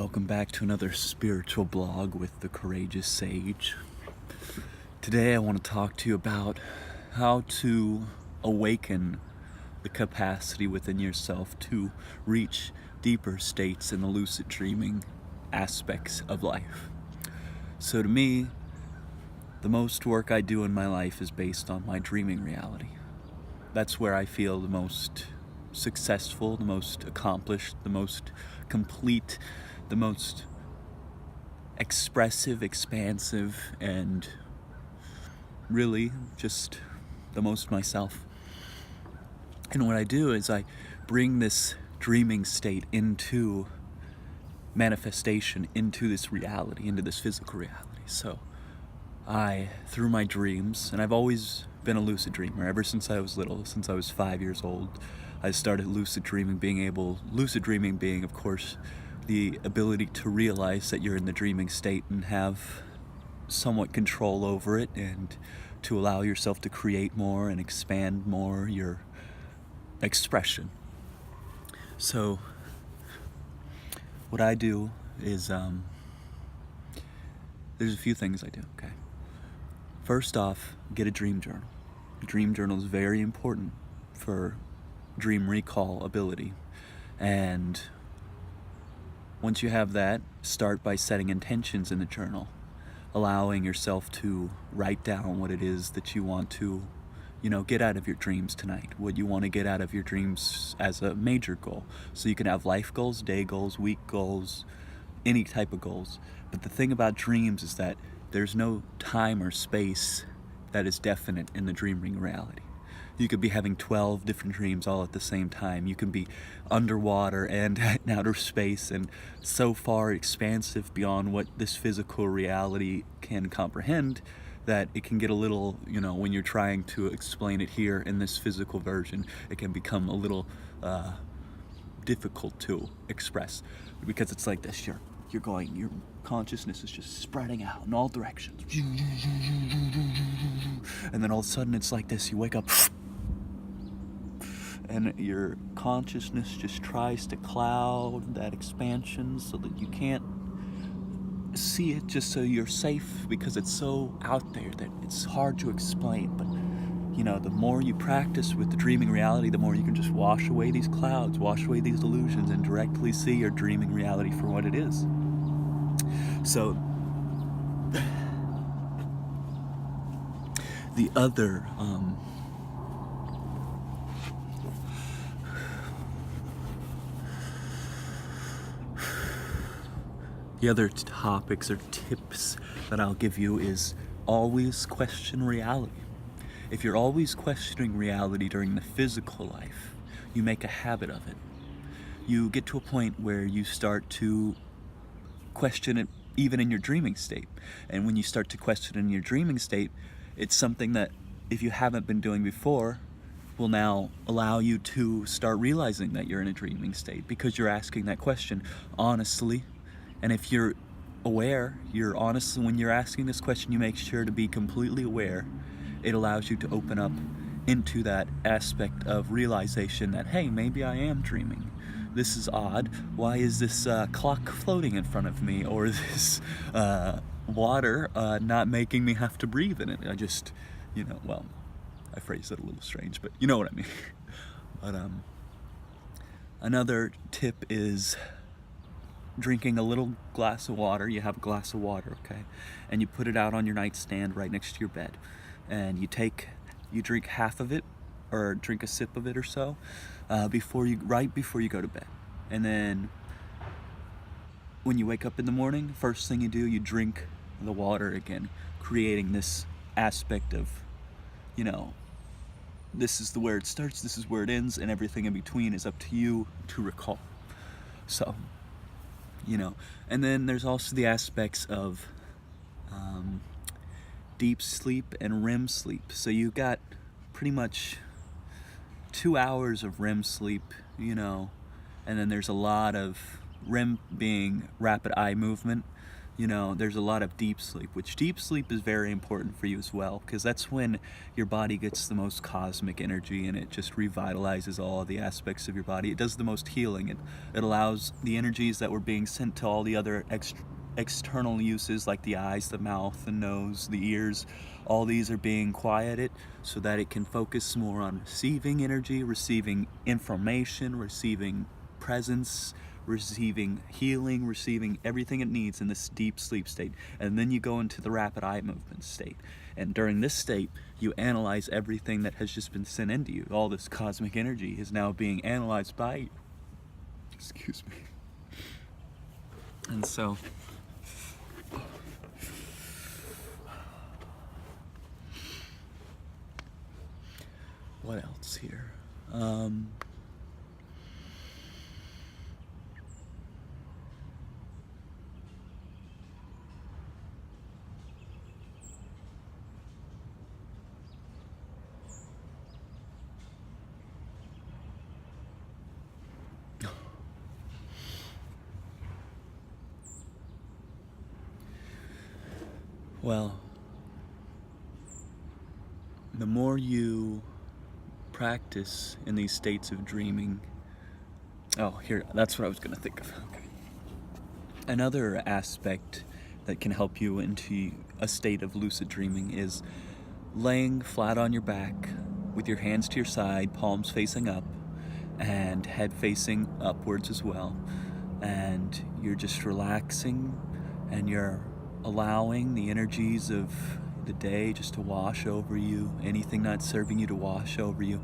Welcome back to another spiritual blog with the Courageous Sage. Today I want to talk to you about how to awaken the capacity within yourself to reach deeper states in the lucid dreaming aspects of life. So to me, the most work I do in my life is based on my dreaming reality. That's where I feel the most successful, the most accomplished, the most complete, the most expressive, expansive, and really just the most myself. And what I do is I bring this dreaming state into manifestation, into this reality, into this physical reality. So through my dreams, and I've always been a lucid dreamer ever since I was little, since I was 5 years old. I started lucid dreaming, lucid dreaming being, of course, the ability to realize that you're in the dreaming state and have somewhat control over it, and to allow yourself to create more and expand more your expression. So what I do is, there's a few things I do, okay? First off, get a dream journal. A dream journal is very important for dream recall ability. And once you have that, start by setting intentions in the journal, allowing yourself to write down what it is that you want to, get out of your dreams tonight, what you want to get out of your dreams as a major goal. So you can have life goals, day goals, week goals, any type of goals. But the thing about dreams is that there's no time or space that is definite in the dreaming reality. You could be having 12 different dreams all at the same time. You can be underwater and in outer space and so far expansive beyond what this physical reality can comprehend that it can get a little, when you're trying to explain it here in this physical version, it can become a little difficult to express, because it's like this. Your consciousness is just spreading out in all directions. And then all of a sudden it's like this, you wake up and your consciousness just tries to cloud that expansion so that you can't see it, just so you're safe, because it's so out there that it's hard to explain. But the more you practice with the dreaming reality, the more you can just wash away these clouds, wash away these illusions, and directly see your dreaming reality for what it is. So the other topics or tips that I'll give you is always question reality. If you're always questioning reality during the physical life, you make a habit of it. You get to a point where you start to question it even in your dreaming state. And when you start to question it in your dreaming state, it's something that, if you haven't been doing before, will now allow you to start realizing that you're in a dreaming state, because you're asking that question honestly. And if you're aware, when you're asking this question, you make sure to be completely aware. It allows you to open up into that aspect of realization that, hey, maybe I am dreaming. This is odd. Why is this clock floating in front of me? Or this water not making me have to breathe in it? I just, I phrased it a little strange, but you know what I mean. But another tip is drinking a little glass of water. You have a glass of water, okay? And you put it out on your nightstand right next to your bed. And you drink half of it, or drink a sip of it or so, right before you go to bed. And then when you wake up in the morning, first thing you do, you drink the water again, creating this aspect of, this is where it starts, this is where it ends, and everything in between is up to you to recall. So, and then there's also the aspects of deep sleep and REM sleep. So you got pretty much 2 hours of REM sleep, and then there's a lot of REM being rapid eye movement. you know, there's a lot of deep sleep, which deep sleep is very important for you as well, because that's when your body gets the most cosmic energy, and it just revitalizes all the aspects of your body. It does the most healing, and it allows the energies that were being sent to all the other external uses, like the eyes, the mouth, the nose, the ears. All these are being quieted so that it can focus more on receiving energy, receiving information, receiving presence, receiving healing, receiving everything it needs in this deep sleep state. And then you go into the rapid eye movement state. And during this state, you analyze everything that has just been sent into you. All this cosmic energy is now being analyzed by you. Excuse me. And so, what else here? Well, the more you practice in these states of dreaming, that's what I was going to think of. Okay. Another aspect that can help you into a state of lucid dreaming is laying flat on your back with your hands to your side, palms facing up, and head facing upwards as well. And you're just relaxing, and you're allowing the energies of the day just to wash over you, anything not serving you to wash over you.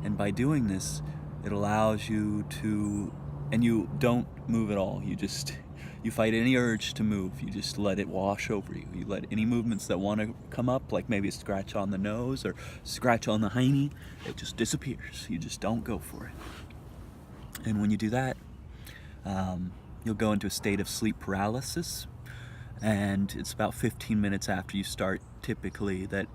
And by doing this, it allows you to, and you don't move at all. You fight any urge to move. You just let it wash over you. You let any movements that want to come up, like maybe a scratch on the nose or scratch on the hiney, it just disappears. You just don't go for it. And when you do that, you'll go into a state of sleep paralysis, and it's about 15 minutes after you start, typically, that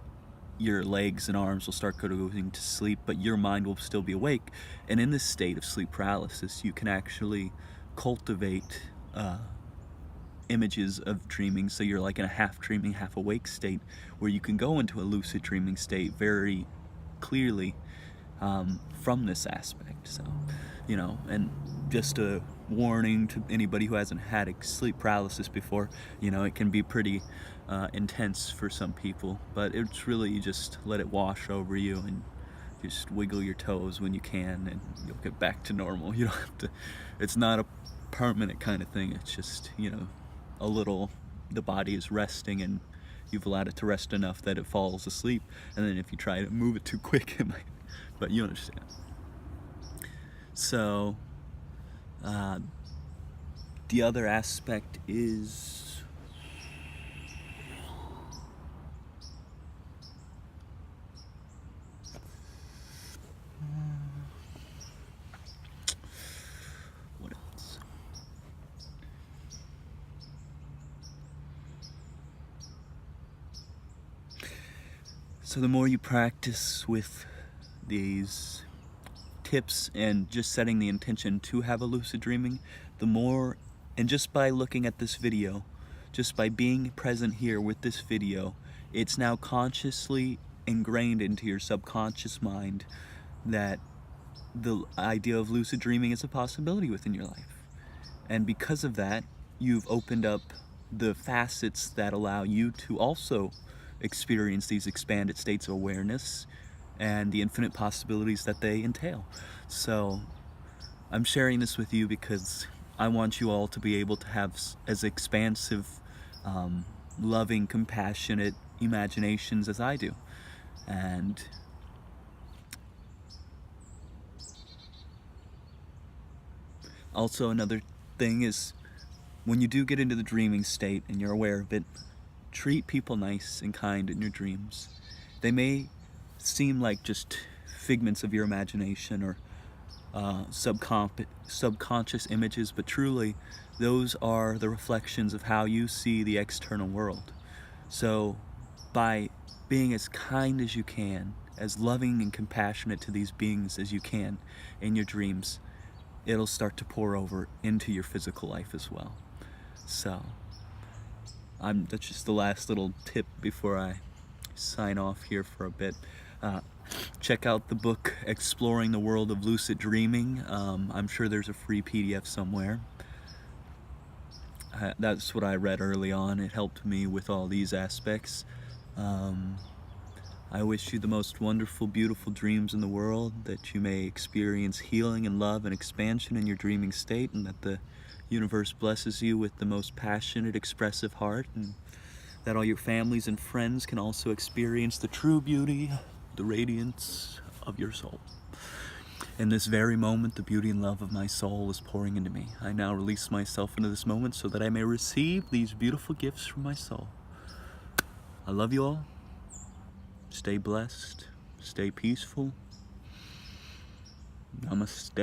your legs and arms will start going to sleep, but your mind will still be awake. And in this state of sleep paralysis, you can actually cultivate images of dreaming, so you're like in a half dreaming, half awake state, where you can go into a lucid dreaming state very clearly from this aspect. So, you know, and just a warning to anybody who hasn't had sleep paralysis before, you know, it can be pretty intense for some people, but it's really, you just let it wash over you and just wiggle your toes when you can, and you'll get back to normal. You don't have to, it's not a permanent kind of thing. It's just, you know, a little, the body is resting, and you've allowed it to rest enough that it falls asleep. And then if you try to move it too quick, it might, but you understand. So the other aspect is what else? So the more you practice with these tips and just setting the intention to have a lucid dreaming, the more, and just by looking at this video, just by being present here with this video, it's now consciously ingrained into your subconscious mind that the idea of lucid dreaming is a possibility within your life. And because of that, you've opened up the facets that allow you to also experience these expanded states of awareness and the infinite possibilities that they entail. So I'm sharing this with you because I want you all to be able to have as expansive, loving, compassionate imaginations as I do. And also another thing is, when you do get into the dreaming state and you're aware of it, treat people nice and kind in your dreams. They may seem like just figments of your imagination or subconscious images, but truly those are the reflections of how you see the external world. So by being as kind as you can, as loving and compassionate to these beings as you can in your dreams, it'll start to pour over into your physical life as well. So That's just the last little tip before I sign off here for a bit. Check out the book Exploring the World of Lucid Dreaming. I'm sure there's a free PDF somewhere. That's what I read early on. It helped me with all these aspects. I wish you the most wonderful, beautiful dreams in the world, that you may experience healing and love and expansion in your dreaming state, and that the universe blesses you with the most passionate, expressive heart, and that all your families and friends can also experience the true beauty, the radiance of your soul. In this very moment, the beauty and love of my soul is pouring into me. I now release myself into this moment so that I may receive these beautiful gifts from my soul. I love you all. Stay blessed. Stay peaceful. Namaste.